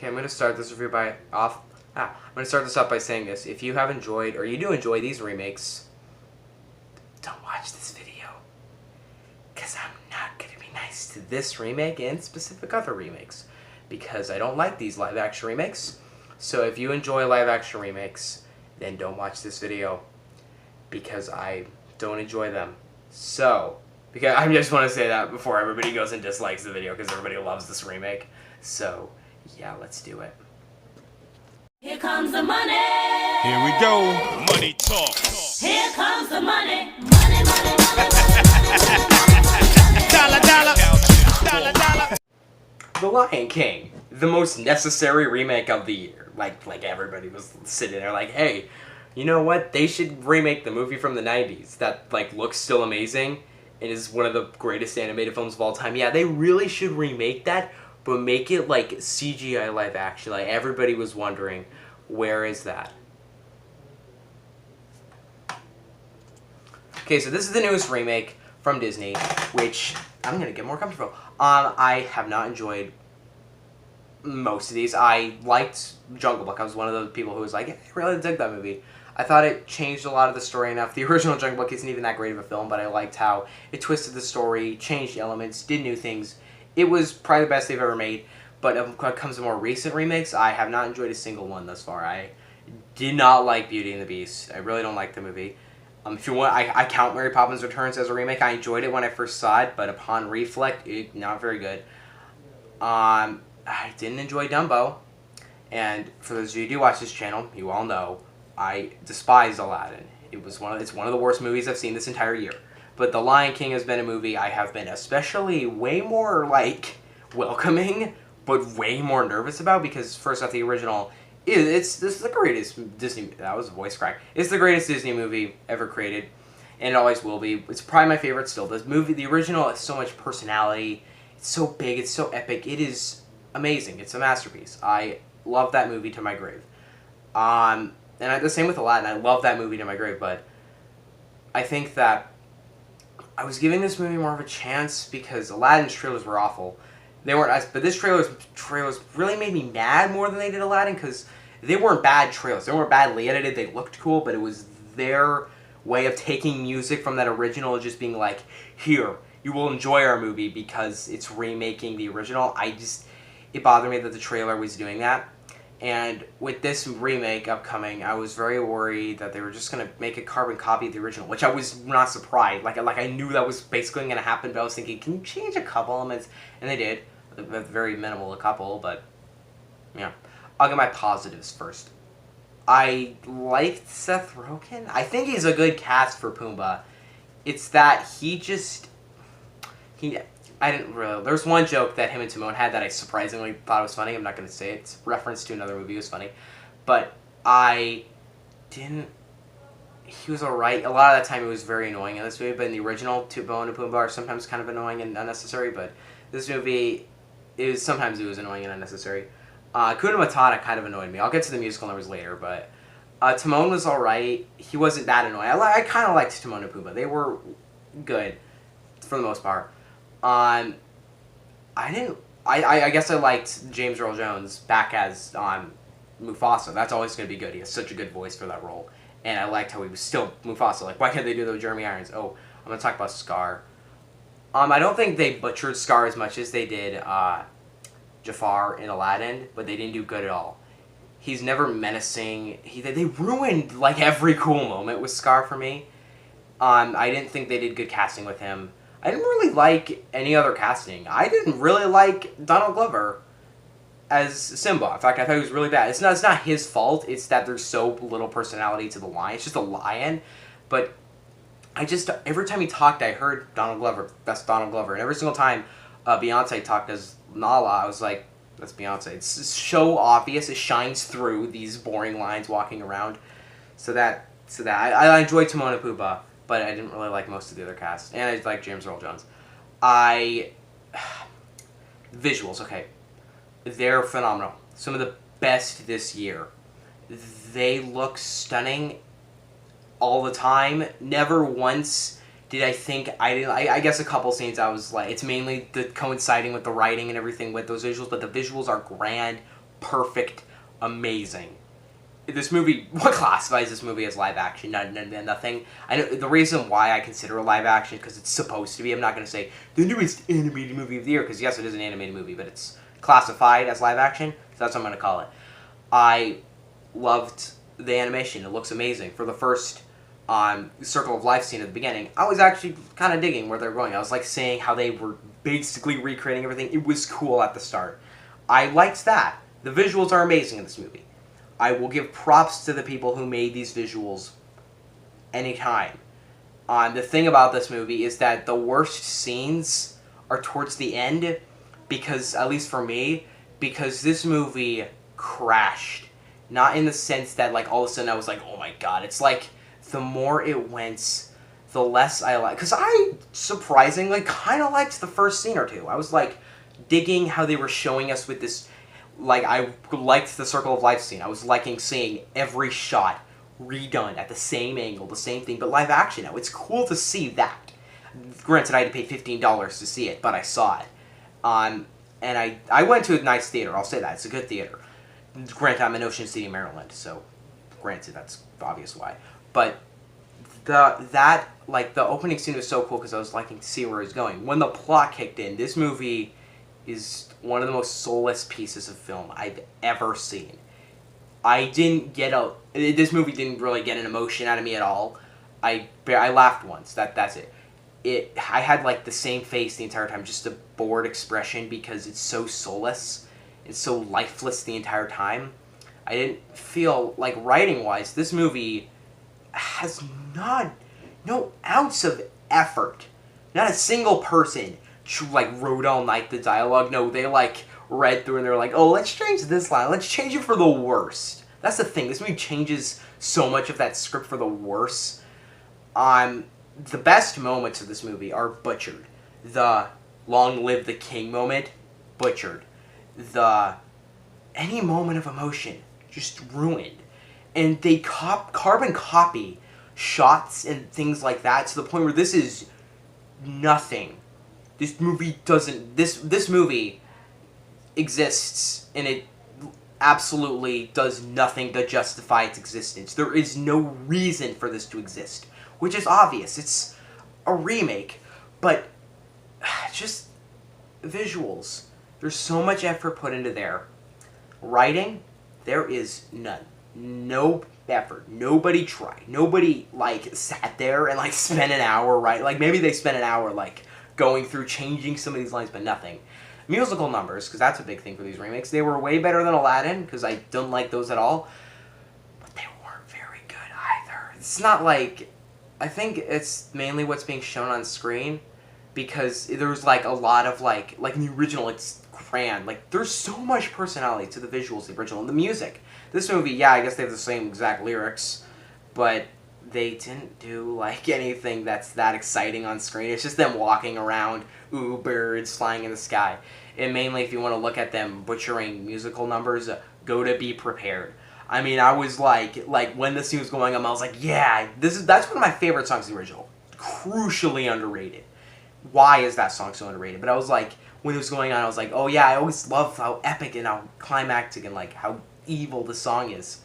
Okay, I'm gonna start this review I'm gonna start this off by saying this. If you have enjoyed, or you do enjoy these remakes, don't watch this video. Because I'm not gonna be nice to this remake and specific other remakes. Because I don't like these live action remakes. So if you enjoy live action remakes, then don't watch this video. Because I don't enjoy them. So, because I just want to say that before everybody goes and dislikes the video, because everybody loves this remake. So, yeah, let's do it. Here comes the money. Here we go. Money talk. Here comes the money. Money, money, money. Dollar, dollar. Dollar, dollar. The Lion King, the most necessary remake of the year. Like everybody was sitting there like, hey, you know what? They should remake the movie from the 90s that looks still amazing and is one of the greatest animated films of all time. Yeah, they really should remake that, but make it like CGI live action. Like everybody was wondering, where is that? Okay, so this is the newest remake from Disney, which I'm gonna get more comfortable. I have not enjoyed most of these. I liked Jungle Book. I was one of those people who was like, I really dig that movie. I thought it changed a lot of the story enough. The original Jungle Book isn't even that great of a film, but I liked how it twisted the story, changed elements, did new things. It was probably the best they've ever made. But when it comes to more recent remakes, I have not enjoyed a single one thus far. I did not like Beauty and the Beast. I really don't like the movie. If you want, I count Mary Poppins Returns as a remake. I enjoyed it when I first saw it, but upon reflect, not very good. I didn't enjoy Dumbo. And for those of you who do watch this channel, you all know I despise Aladdin. It's one of the worst movies I've seen this entire year. But The Lion King has been a movie I have been especially way more welcoming, but way more nervous about, because first off, the original this is the greatest Disney. That was a voice crack. It's the greatest Disney movie ever created, and it always will be. It's probably my favorite still. This movie, the original, has so much personality. It's so big. It's so epic. It is amazing. It's a masterpiece. I love that movie to my grave. And the same with Aladdin. I love that movie to my grave, but I think that I was giving this movie more of a chance because Aladdin's trailers were awful. They weren't as, but this trailers really made me mad more than they did Aladdin, because they weren't bad trailers. They weren't badly edited. They looked cool, but it was their way of taking music from that original and just being like, here, you will enjoy our movie because it's remaking the original. It bothered me that the trailer was doing that. And with this remake upcoming, I was very worried that they were just going to make a carbon copy of the original, which I was not surprised. Like I knew that was basically going to happen, but I was thinking, can you change a couple elements? And they did. Very minimal, a couple, but yeah. I'll get my positives first. I liked Seth Rogen. I think he's a good cast for Pumbaa. It's that I didn't really... There's one joke that him and Timon had that I surprisingly thought was funny. I'm not going to say it. It's a reference to another movie. It was funny. But I didn't... He was alright. A lot of that time it was very annoying in this movie, but in the original, Timon and Pumbaa are sometimes kind of annoying and unnecessary, but this movie... Sometimes it was annoying and unnecessary. Hakuna Matata kind of annoyed me. I'll get to the musical numbers later, but Timon was alright. He wasn't that annoying. I kind of liked Timon and Pumbaa. They were good, for the most part. I guess I liked James Earl Jones back as Mufasa. That's always going to be good. He has such a good voice for that role. And I liked how he was still Mufasa. Like, why can't they do that with Jeremy Irons? Oh, I'm going to talk about Scar. I don't think they butchered Scar as much as they did Jafar in Aladdin, but they didn't do good at all. He's never menacing. They ruined every cool moment with Scar for me. I didn't think they did good casting with him. I didn't really like any other casting. I didn't really like Donald Glover as Simba. In fact, I thought he was really bad. It's not his fault. It's that there's so little personality to the lion. It's just a lion, but every time he talked, I heard Donald Glover, best Donald Glover. And every single time Beyonce talked as Nala, I was like, that's Beyonce. It's so obvious. It shines through these boring lines walking around. I enjoyed Timon and Pumbaa, but I didn't really like most of the other cast. And I like James Earl Jones. Visuals, okay. They're phenomenal. Some of the best this year. They look stunning all the time. Never once did I think I guess a couple scenes I was like, it's mainly the coinciding with the writing and everything with those visuals, but the visuals are grand, perfect, amazing. This movie, what classifies this movie as live action? Nothing. I know the reason why I consider a live action because it's supposed to be. I'm not going to say the newest animated movie of the year because yes, it is an animated movie, but it's classified as live action, so that's what I'm going to call it. I loved the animation. It looks amazing. For the first Circle of Life scene at the beginning, I was actually kind of digging where they're going. I was like seeing how they were basically recreating everything. It was cool at the start. I liked that. The visuals are amazing in this movie. I will give props to the people who made these visuals anytime. The thing about this movie is that the worst scenes are towards the end because, at least for me, because this movie crashed. Not in the sense that, like, all of a sudden I was like, oh my god. It's like, the more it went, the less I like. Because I, surprisingly, kind of liked the first scene or two. I was, like, digging how they were showing us with this. Like, I liked the Circle of Life scene. I was liking seeing every shot redone at the same angle, the same thing, but live action now. It's cool to see that. Granted, I had to pay $15 to see it, but I saw it. And I went to a nice theater, I'll say that. It's a good theater. Granted, I'm in Ocean City, Maryland, so granted, that's obvious why. But the opening scene was so cool because I was liking to see where it was going. When the plot kicked in, this movie is one of the most soulless pieces of film I've ever seen. This movie didn't really get an emotion out of me at all. I laughed once. That's it. I had like the same face the entire time, just a bored expression because it's so soulless. It's so lifeless the entire time. I didn't feel like writing-wise, this movie has no ounce of effort. Not a single person wrote all night the dialogue. No, they read through and they're like, oh, let's change this line. Let's change it for the worst. That's the thing. This movie changes so much of that script for the worse. The best moments of this movie are butchered. The long live the king moment, butchered. Any moment of emotion, just ruined. And they carbon copy shots and things like that to the point where this is nothing. This movie doesn't... This movie exists, and it absolutely does nothing to justify its existence. There is no reason for this to exist, which is obvious. It's a remake, but just visuals. There's so much effort put into there. Writing, there is none. No effort. Nobody tried. Nobody, sat there and, spent an hour, right? Maybe they spent an hour, going through changing some of these lines, but nothing. Musical numbers, because that's a big thing for these remakes. They were way better than Aladdin, because I don't like those at all. But they weren't very good either. It's not I think it's mainly what's being shown on screen, because there's, a lot of, in the original, it's grand. There's so much personality to the visuals, the original, and the music. This movie, yeah, I guess they have the same exact lyrics, but they didn't do, anything that's that exciting on screen. It's just them walking around, ooh, birds flying in the sky. And mainly, if you want to look at them butchering musical numbers, go to Be Prepared. I mean, I was when the scene was going on, I was like, yeah, that's one of my favorite songs in the original. Crucially underrated. Why is that song so underrated? But I was when it was going on, I was like, oh yeah, I always love how epic and how climactic and how evil the song is.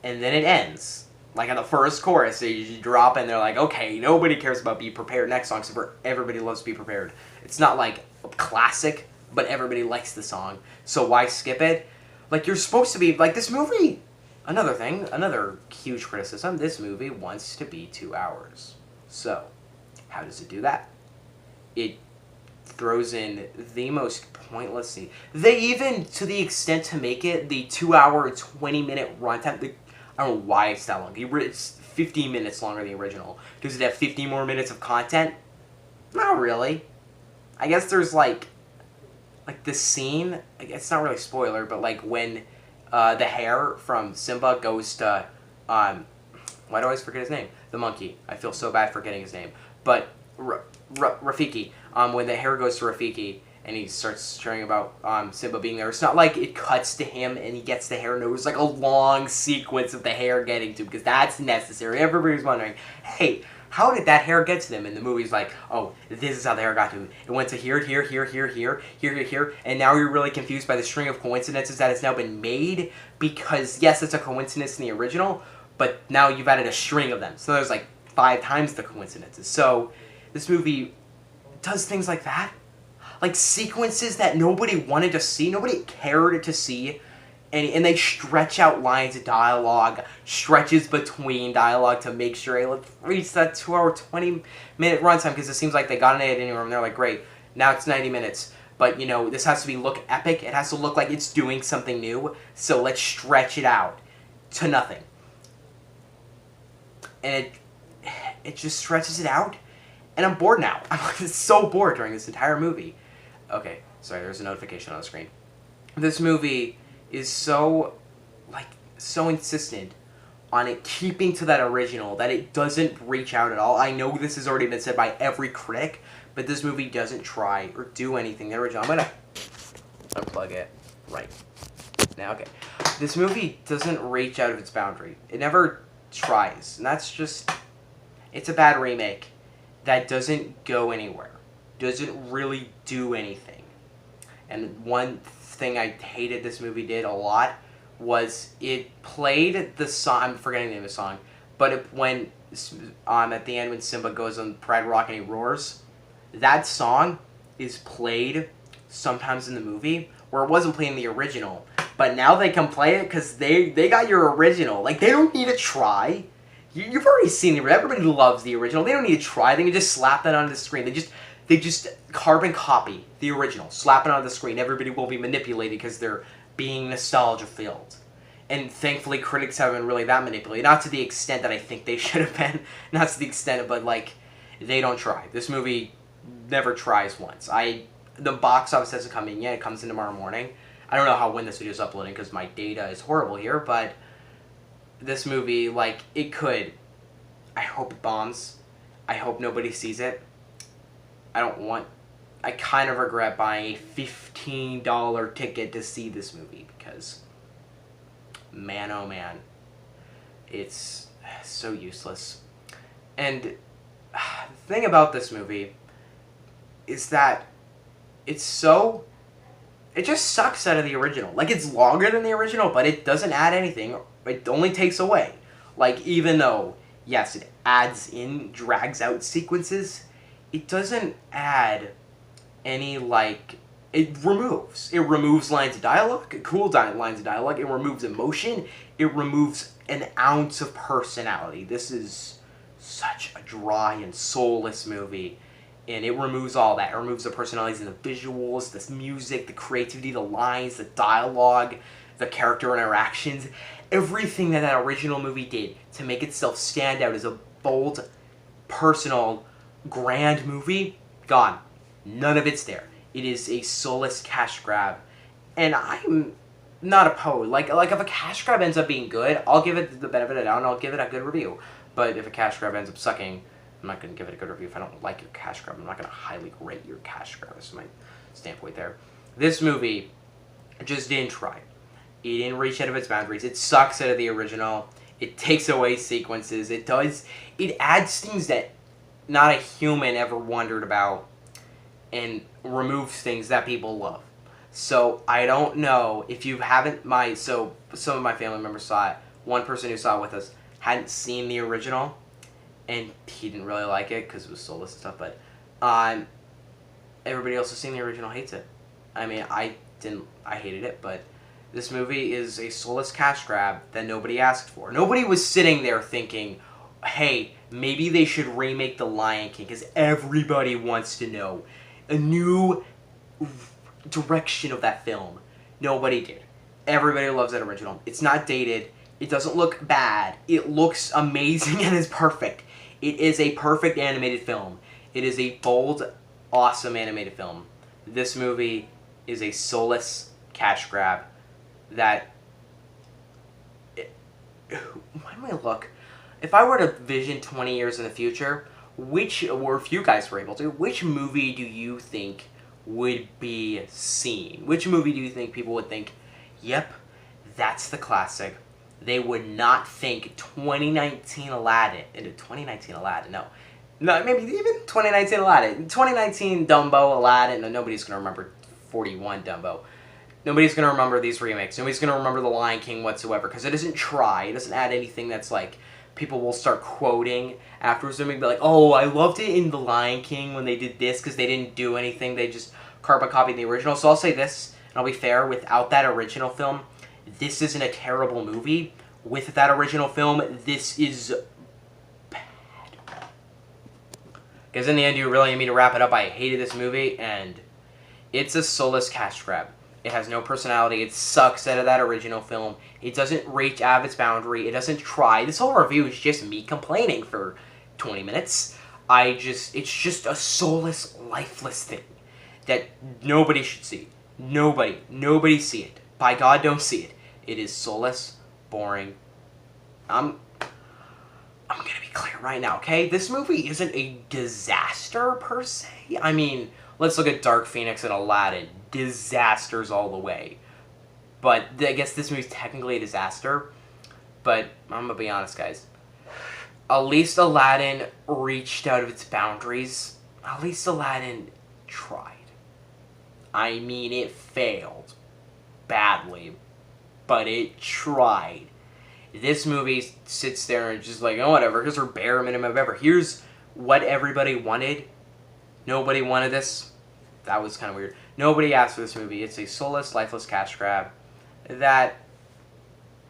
And then it ends. In the first chorus, they drop in, they're okay, nobody cares about Be Prepared. Next song, so everybody loves Be Prepared. It's not a classic, but everybody likes the song. So why skip it? You're supposed to be, this movie, another huge criticism, this movie wants to be 2 hours. So, how does it do that? It throws in the most pointless scene. They even, to the extent to make it the 2 hour, 20-minute runtime, I don't know why it's that long. It's 15 minutes longer than the original. Does it have 50 more minutes of content? Not really. I guess there's this scene, it's not really a spoiler, but when the hare from Simba goes to, why do I always forget his name? The monkey. I feel so bad forgetting his name. But Rafiki, when the hare goes to Rafiki, and he starts sharing about Simba being there. It's not it cuts to him and he gets the hair. No, it's a long sequence of the hair getting to him, because that's necessary. Everybody's wondering, hey, How did that hair get to them? And the movie's like, oh, this is how the hair got to them. It went to here, here, and now you're really confused by the string of coincidences that has now been made because, yes, it's a coincidence in the original, but now you've added a string of them. So there's like 5 times the coincidences. So this movie does things like that. Like sequences that nobody wanted to see, nobody cared to see. And they stretch out lines of dialogue, stretches between dialogue to make sure, hey, let's reach that 2-hour, 20-minute runtime, because it seems like they got an editing room and they're like, great, now it's 90 minutes. But, this has to look epic. It has to look like it's doing something new. So let's stretch it out to nothing. And it just stretches it out. And I'm bored now. I'm so bored during this entire movie. Okay, sorry, there's a notification on the screen. This movie is so insistent on it keeping to that original that it doesn't reach out at all. I know this has already been said by every critic, but this movie doesn't try or do anything the original. I'm gonna unplug it right now. Okay, this movie doesn't reach out of its boundary. It never tries, and that's just, it's a bad remake that doesn't go anywhere, doesn't really do anything. And one thing I hated this movie did a lot was it played the song, I'm forgetting the name of the song, but when at the end when Simba goes on Pride Rock and he roars, that song is played sometimes in the movie where it wasn't playing the original, but now they can play it because they got your original. Like, they don't need to try. You've already seen the original. Everybody loves the original. They don't need to try. They can just slap that onto the screen. They just carbon copy the original, slap it onto the screen. Everybody will be manipulated because they're being nostalgia-filled. And thankfully, critics haven't really that manipulated. Not to the extent that I think they should have been. Not to the extent, but, they don't try. This movie never tries once. The box office hasn't come in yet. It comes in tomorrow morning. I don't know when this video is uploading because my data is horrible here, but this movie, it could. I hope it bombs. I hope nobody sees it. I kind of regret buying a $15 ticket to see this movie because, man, oh man, it's so useless. And the thing about this movie is that it just sucks out of the original. It's longer than the original, but it doesn't add anything. It only takes away. Even though, yes, it drags out sequences, it doesn't add any, it removes lines of dialogue, cool lines of dialogue, it removes emotion, it removes an ounce of personality. This is such a dry and soulless movie, and it removes all that. It removes the personalities and the visuals, the music, the creativity, the lines, the dialogue, the character interactions, everything that original movie did to make itself stand out as a bold, personal, grand movie, gone. None of it's there. It is a soulless cash grab, and I'm not opposed. If a cash grab ends up being good, I'll give it the benefit of the doubt and I'll give it a good review. But if a cash grab ends up sucking, I'm not going to give it a good review. If I don't like your cash grab, I'm not going to highly rate your cash grab. This is my standpoint there. This movie just didn't try. It didn't reach out of its boundaries. It sucks out of the original. It takes away sequences. It adds things that not a human ever wondered about and removes things that people love. So I don't know if you haven't, some of my family members saw it. One person who saw it with us hadn't seen the original, and he didn't really like it because it was soulless and stuff, but everybody else who's seen the original hates it. I mean, I hated it, but this movie is a soulless cash grab that nobody asked for. Nobody was sitting there thinking, hey, maybe they should remake The Lion King because everybody wants to know a new direction of that film. Nobody did. Everybody loves that original. It's not dated. It doesn't look bad. It looks amazing and is perfect. It is a perfect animated film. It is a bold, awesome animated film. This movie is a soulless cash grab that... Why do I look? If I were to vision 20 years in the future, or if you guys were able to, which movie do you think would be seen? Which movie do you think people would think, yep, that's the classic. they would not think 2019 Aladdin into 2019 Aladdin. No, maybe even 2019 Aladdin. 2019 Dumbo, Aladdin. No, nobody's gonna remember 41 Dumbo. Nobody's gonna remember these remakes. Nobody's gonna remember The Lion King whatsoever because it doesn't try. It doesn't add anything that's like people will start quoting afterwards. They're gonna be like, "Oh, I loved it in The Lion King when they did this because they didn't do anything. They just carbon copied the original." So I'll say this, and I'll be fair. Without that original film, this isn't a terrible movie. With that original film, this is bad. Because in the end, you really need me to wrap it up. I hated this movie, and it's a soulless cash grab. It has no personality. It sucks out of that original film. It doesn't reach out of its boundary. It doesn't try. This whole review is just me complaining for 20 minutes. It's just a soulless, lifeless thing that nobody should see. Nobody see it. By God, don't see it. It is soulless, boring. I'm gonna be clear right now, okay? This movie isn't a disaster per se. I mean, let's look at Dark Phoenix and Aladdin. Disasters all the way. But I guess this movie's technically a disaster. But I'm gonna be honest, guys. At least Aladdin reached out of its boundaries. At least Aladdin tried. I mean, it failed badly, but it tried. This movie sits there and just like, oh, whatever, here's our bare minimum ever. Here's what everybody wanted. Nobody wanted this. That was kind of weird. Nobody asked for this movie. It's a soulless, lifeless cash grab that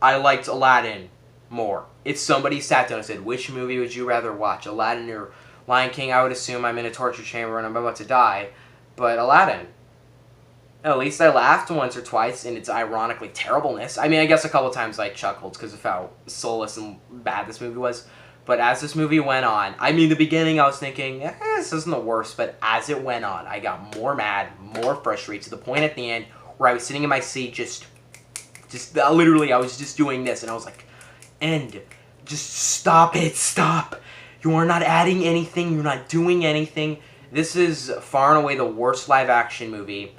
I liked Aladdin more. If somebody sat down and said, which movie would you rather watch, Aladdin or Lion King, I would assume I'm in a torture chamber and I'm about to die. But Aladdin. At least I laughed once or twice in its ironically terribleness. I mean, I guess a couple times I chuckled because of how soulless and bad this movie was. But as this movie went on, I mean, the beginning I was thinking, this isn't the worst. But as it went on, I got more mad, more frustrated, to the point at the end where I was sitting in my seat just literally, I was just doing this. And I was like, end. Just stop it. Stop. You are not adding anything. You're not doing anything. This is far and away the worst live-action movie.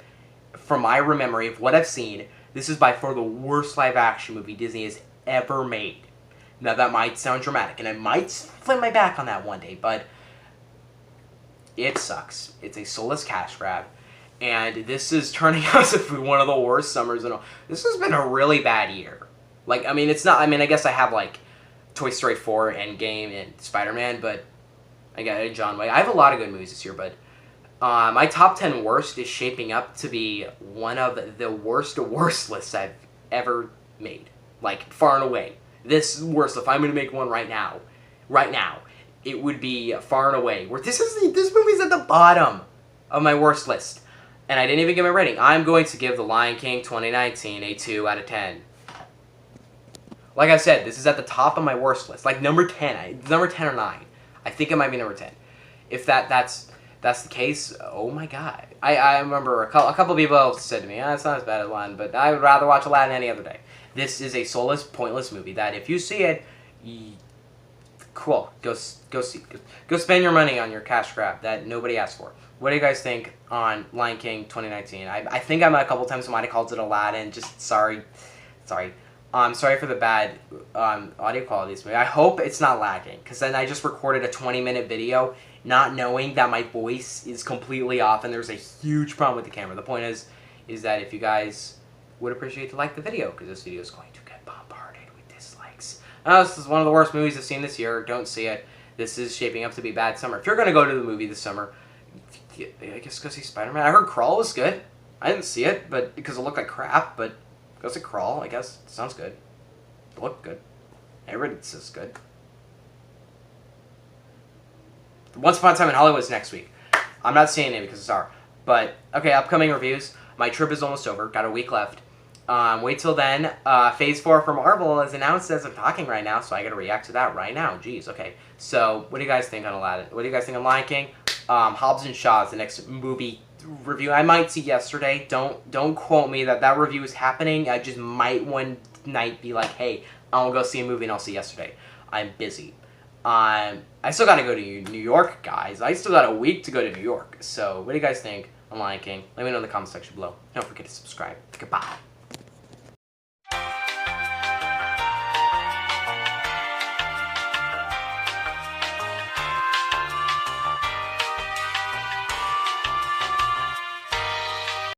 From my memory of what I've seen, this is by far the worst live-action movie Disney has ever made. Now, that might sound dramatic, and I might flip my back on that one day, but it sucks. It's a soulless cash grab, and this is turning out to be one of the worst summers in all. This has been a really bad year. Like, I mean, it's not, I mean, I guess I have, like, Toy Story 4, Endgame, and Spider-Man, but I got John Wick. I have a lot of good movies this year, but my top 10 worst is shaping up to be one of the worst lists I've ever made. Like, far and away. This worst, if I'm going to make one right now, it would be far and away. Where this movie's at the bottom of my worst list. And I didn't even give my rating. I'm going to give The Lion King 2019 a 2 out of 10. Like I said, this is at the top of my worst list. Like, number 10 or 9. I think it might be number 10. If that's the case, oh my god. I remember a couple people said to me, it's not as bad as Aladdin, but I would rather watch Aladdin any other day. This is a soulless, pointless movie that if you see it, cool, go see it. Go spend your money on your cash grab that nobody asked for. What do you guys think on Lion King 2019? I think I might a couple times might have called it Aladdin. Just sorry. Sorry for the bad audio quality of this movie. I hope it's not lagging, because then I just recorded a 20-minute video not knowing that my voice is completely off and there's a huge problem with the camera. The point is that if you guys would appreciate to like the video, because this video is going to get bombarded with dislikes. This is one of the worst movies I've seen this year. Don't see it. This is shaping up to be a bad summer. If you're going to go to the movie this summer, I guess go see Spider-Man. I heard Crawl was good. I didn't see it, but because it looked like crap, but go see Crawl, I guess. It sounds good. It looked good. Everybody says good. Once Upon a Time in Hollywood is next week. I'm not seeing it because it's our. But, okay, upcoming reviews. My trip is almost over. Got a week left. Wait till then. Phase 4 for Marvel is announced as I'm talking right now, so I gotta react to that right now. Jeez, okay. So, what do you guys think on Aladdin? What do you guys think on Lion King? Hobbs and Shaw is the next movie review I might see yesterday. Don't quote me that review is happening. I just might one night be like, hey, I'll go see a movie and I'll see yesterday. I'm busy. I still gotta go to New York, guys. I still got a week to go to New York. So, what do you guys think on Lion King? Let me know in the comment section below. Don't forget to subscribe. Goodbye.